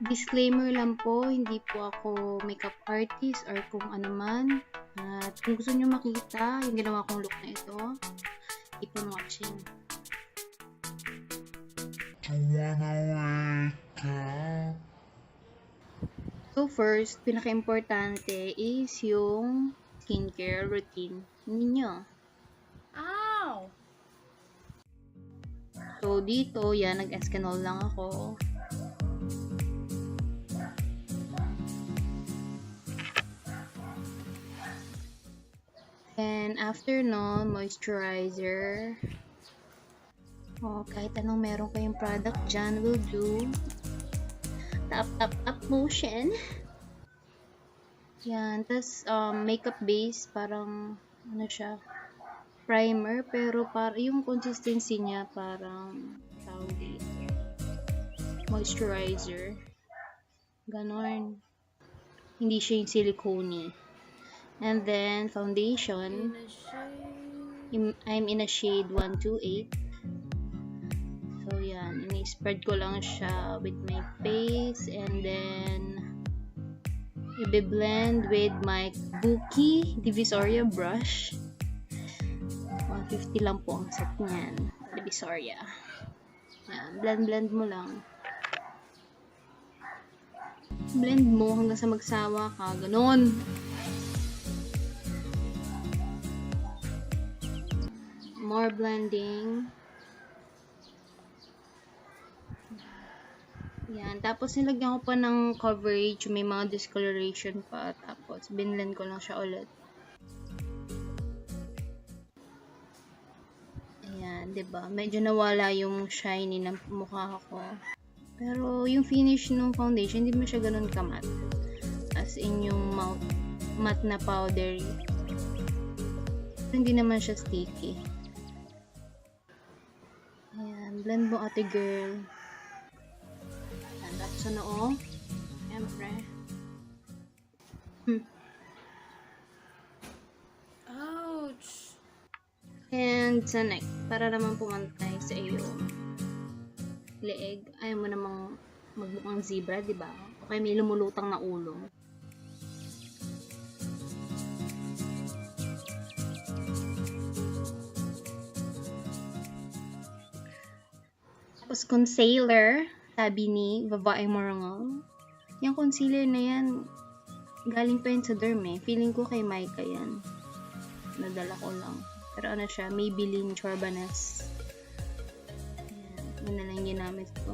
Disclaimer lang po, hindi po ako makeup artist or kung ano man. At kung gusto nyo makita yung ginawa kong look na ito, keep on watching. So first, pinaka-importante is yung skincare routine ninyo. Ow! So dito, yan, nag-escanol lang ako. And after nun, moisturizer. O, kahit anong meron kayong product dyan will do. Tap, tap, tap motion. Yan. Tapos, makeup base, parang, ano siya, primer, pero yung consistency niya, parang, tawag dito, moisturizer. Ganon. Hindi siya yung silicone. And then, foundation. I'm in a shade 128. So, yan. Ini-spread ko lang siya with my face. And then, i-blend with my Buki Divisoria brush. 150 lang po ang set niyan. Divisoria. Yan. Blend mo lang. Blend mo hanggang sa magsawa ka. Ganon. More blending. Yan. Tapos, nilagyan ko pa ng coverage. May mga discoloration pa. Tapos, binlend ko lang siya ulit. Ayan. Diba? Medyo nawala yung shiny ng mukha ko. Pero, yung finish ng foundation, hindi mo siya ganun kamat. As in, yung matte na powdery. Hindi naman siya sticky. Ayan. Blend mo, ate girl. Tapos sa noo, siyempre. Ouch! And sa neck, para naman pumantay sa iyong leeg. Ayaw mo namang magmukhang zebra, diba? Okay, may lumulutang na ulo. Tapos concealer. Sabi ni babaeng morangal. Yung concealer na yan, galing pa yun sa derm eh. Feeling ko kay Micah yan. Nadala ko lang. Pero ano siya, Maybelline Chorbanes. Ayan, yun na lang ginamit ko.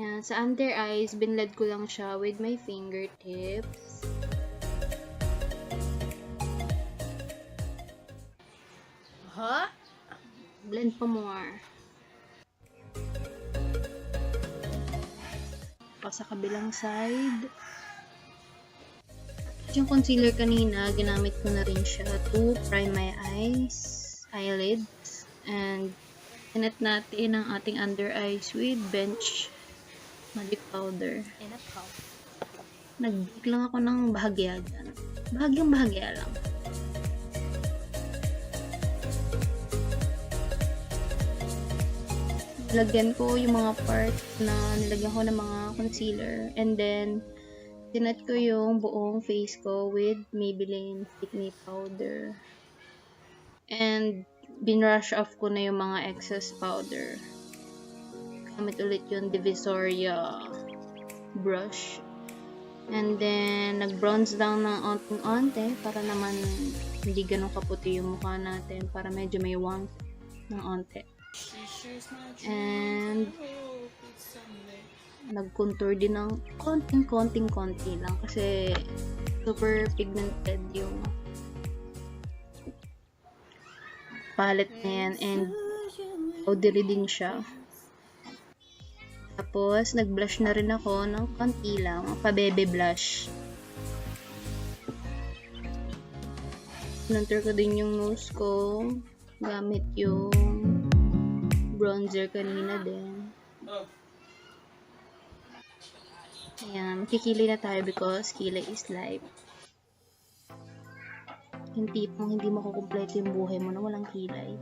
Ayan, sa under eyes, binled ko lang siya with my fingertips. Huh? Blend pa more. Pa sa kabilang side. Yung concealer kanina, ginamit ko na rin siya to prime my eyelids. And tinat natin ang ating under eyes with bench magic powder. Nag-bake lang ako ng bahagya dyan. Bahagyang bahagya lang. Lagyan ko yung mga part na nilagyan ko ng mga concealer. And then, tinat ko yung buong face ko with Maybelline Fit Me Powder. And, binrush off ko na yung mga excess powder. Gamit ulit yung Divisoria brush. And then, nag-bronze down ng onting-onte para naman hindi ganun kaputi yung mukha natin. Para medyo may warmth ng onte. And nag-contour din ng konting-konti lang kasi super pigmented yung palette na yan and powdery din siya. Tapos nag-blush na rin ako ng konti lang, pa-baby blush. Contour ko din yung nose ko gamit yung bronzer kanina din. Ayan, makikilay na tayo because kilay is life. Yung tipong hindi makukumpleto yung buhay mo na walang kilay.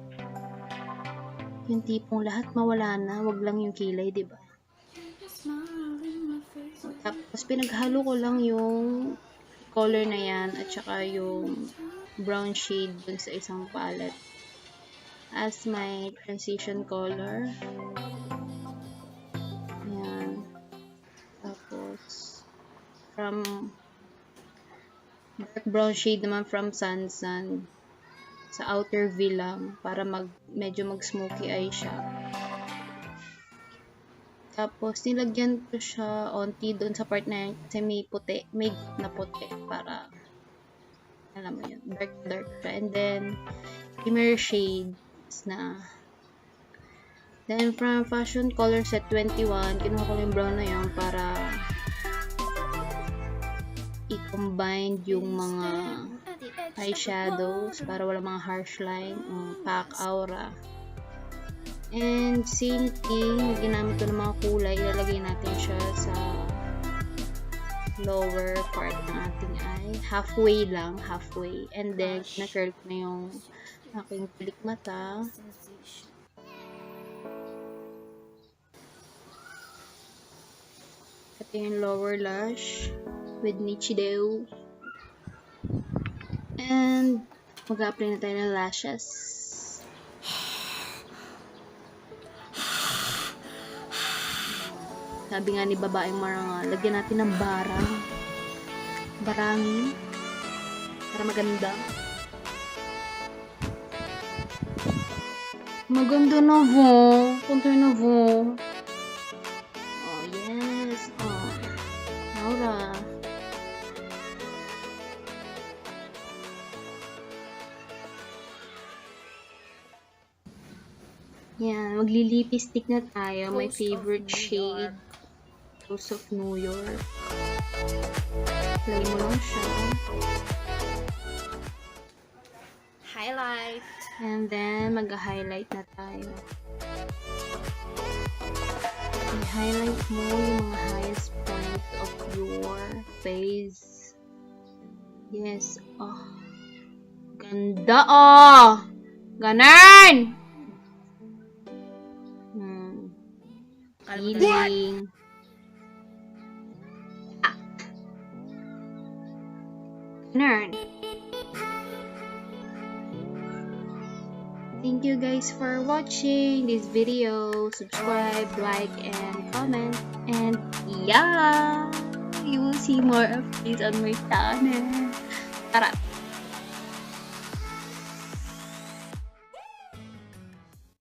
Yung tipong lahat mawala na, wag lang yung kilay, di ba? Tapos pinaghalo ko lang yung color na yan at saka yung brown shade dun sa isang palette as my transition color. Ayan. Tapos from dark brown shade naman from Sansan sa outer V lang para medyo mag-smoky eye siya. Tapos nilagyan ko siya onti doon sa part na yun kasi may puti, may na puti para alam mo yun, dark siya. And then shimmer shades na. Then from Fashion Color Set 21, kinuha ko yung brown na yun para i-combine yung mga eyeshadows para wala mga harsh line, pack aura. And same thing, ginamit ko ng mga kulay, ilalagay natin siya sa lower part ng ating eye. Halfway lang, halfway. And then, na-curl ko na yung aking pilik mata. Ito yung lower lash with Nichideo. And mag-apply na tayo ng lashes. Sabi nga ni babaeng marangal, lagyan natin ng barangin para maganda. Maganda na vo. Punta na vo. Oh, yes. Oh. Aura. Yan, maglilipistik na tayo. My favorite shade. Rose of New York. Play mo lang siya. Highlight. And then, mag-highlight na tayo. I-highlight mo yung mga highest points of your face. Yes. Oh. Ganda, oh! Ganon! Healing. Ganon. Thank you guys for watching this video. Subscribe, like, and comment. And yeah, you will see more of these on my channel. Tara!